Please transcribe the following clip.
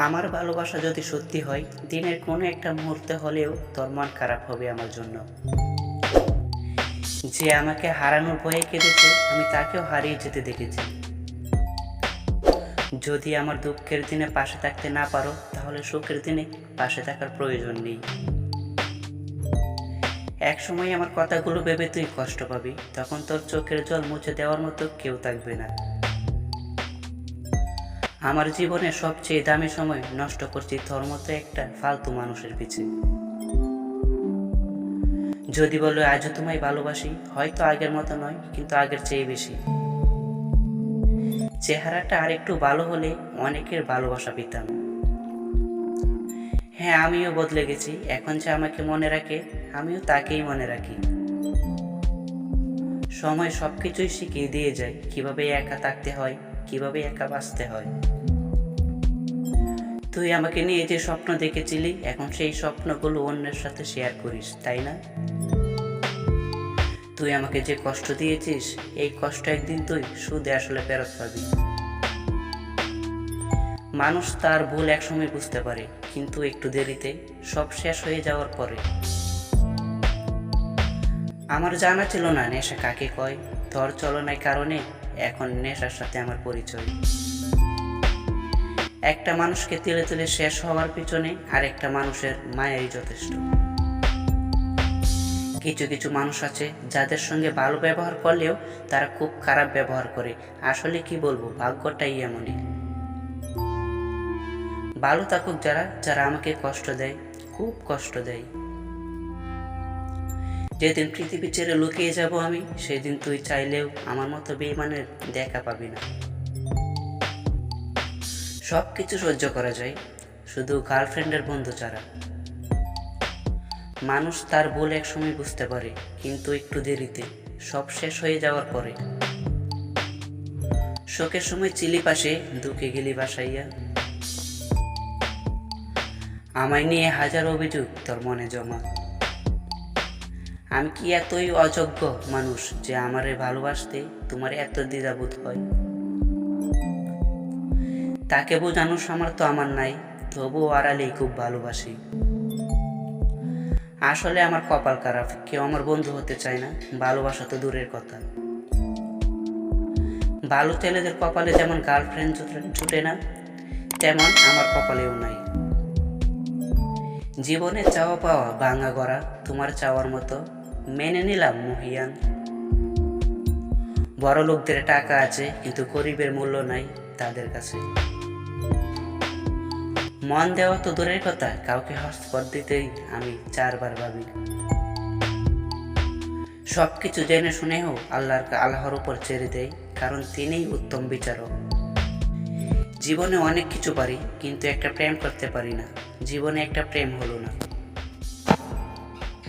আমার ভালোবাসা যদি সত্যি হয়, দিনের কোনো একটা মুহূর্তে হলেও তোর মন খারাপ হবে আমার জন্য। যে আমাকে হারানোর ভয়ে কেঁদেছে, আমি তাকেও হারিয়ে যেতে দেখেছি। যদি আমার দুঃখের দিনে পাশে থাকতে না পারো, তাহলে সুখের দিনে পাশে থাকার প্রয়োজন নেই। এক সময় আমার কথাগুলো ভেবে তুই কষ্ট পাবি, তখন তোর চোখের জল মুছে দেওয়ার মতো কেউ থাকবে না। আমার জীবনে সবচেয়ে দামি সময় নষ্ট করছি তোর মতো একটা ফালতু মানুষের পিছে। যদি বলো আজও তোমায় ভালোবাসি, হয়তো আগের মতো নয়, কিন্তু আগের চেয়ে বেশি। চেহারাটা আর একটু ভালো হলে অনেকের ভালোবাসা পেতাম। হ্যাঁ, আমিও বদলে গেছি। এখন যে আমাকে মনে রাখে, আমিও তাকেই মনে রাখি। সময় সবকিছুই শিখিয়ে দিয়ে যায়, কিভাবে একা থাকতে হয়, কিভাবে একা বাঁচতে হয়। তুই আমাকে নিয়ে যে স্বপ্ন দেখেছিলি, এখন সেই স্বপ্নগুলো অন্যের সাথে শেয়ার করিস, তাই না? তুই আমাকে যে কষ্ট দিয়েছিস, এই কষ্ট একদিন তুই সুদে আসলে ফেরত পাবি। মানুষ তার ভুল একসময় বুঝতে পারে, কিন্তু একটু দেরিতে, সব শেষ হয়ে যাওয়ার পরে। আমার জানা ছিল না নেশা কাকে কয়। তোর চলনার কারণে এখন নেশার সাথে আমার পরিচয়। একটা মানুষকে তিলে তিলে শেষ হওয়ার পিছনে আরেকটা মানুষের মায়াই যথেষ্ট। কিছু কিছু মানুষ আছে যাদের সঙ্গে ভালো ব্যবহার করলেও তারা খুব খারাপ ব্যবহার করে। আসলে কি বলবো, ভাগ্যটাই এমনই। ভালো থাকুক যারা যারা আমাকে কষ্ট দেয়, খুব কষ্ট দেয়। যেদিন পৃথিবী ছেড়ে লুকিয়ে যাব আমি, সেদিন তুই চাইলেও আমার মতো বেইমানের দেখা পাবি না। সব কিছু সহ্য করা যায়, শুধু গার্লফ্রেন্ডের বন্ধু ছাড়া। মানুষ তার ভুল একসময় বুঝতে পারে, কিন্তু একটু দেরিতে, সব শেষ হয়ে যাওয়ার পরে। শোকের সময় চিলি পাশে, দুঃখে গেলি বাসাইয়া। আমায় নিয়ে হাজার অভিযোগ তোর মনে জমা। আমি কি এতই অযোগ্য মানুষ যে আমারে ভালোবাসতে তোমার এত দ্বিধাবোধ হয়? তাকে বোঝানোর সামর্থ্য আমার নাই, তবুও আড়ালেই খুব ভালোবাসি। আসলে আমার কপাল খারাপ, কেউ আমার বন্ধু হতে চায় না, ভালোবাসা তো দূরের কথা। ভালো ছেলেদের কপালে যেমন গার্লফ্রেন্ড জুটে না, তেমন আমার কপালেও নাই। জীবনে চাওয়া পাওয়া ভাঙা গড়া, তোমার চাওয়ার মতো মেনে নিলাম মহিয়ান। বড় লোকদের টাকা আছে, কিন্তু গরিবের মূল্য নাই তাদের কাছে। মন দেওয়া তো দূরের কথা, কাউকে হটস্পট দিতেই আমি 4বার ভাবি। সবকিছু জেনে শুনেও আল্লাহর উপর ছেড়ে দেয়, কারণ তিনিই উত্তম বিচারক। জীবনে অনেক কিছু পারি, কিন্তু একটা প্রেম করতে পারি না। জীবনে একটা প্রেম হলো না।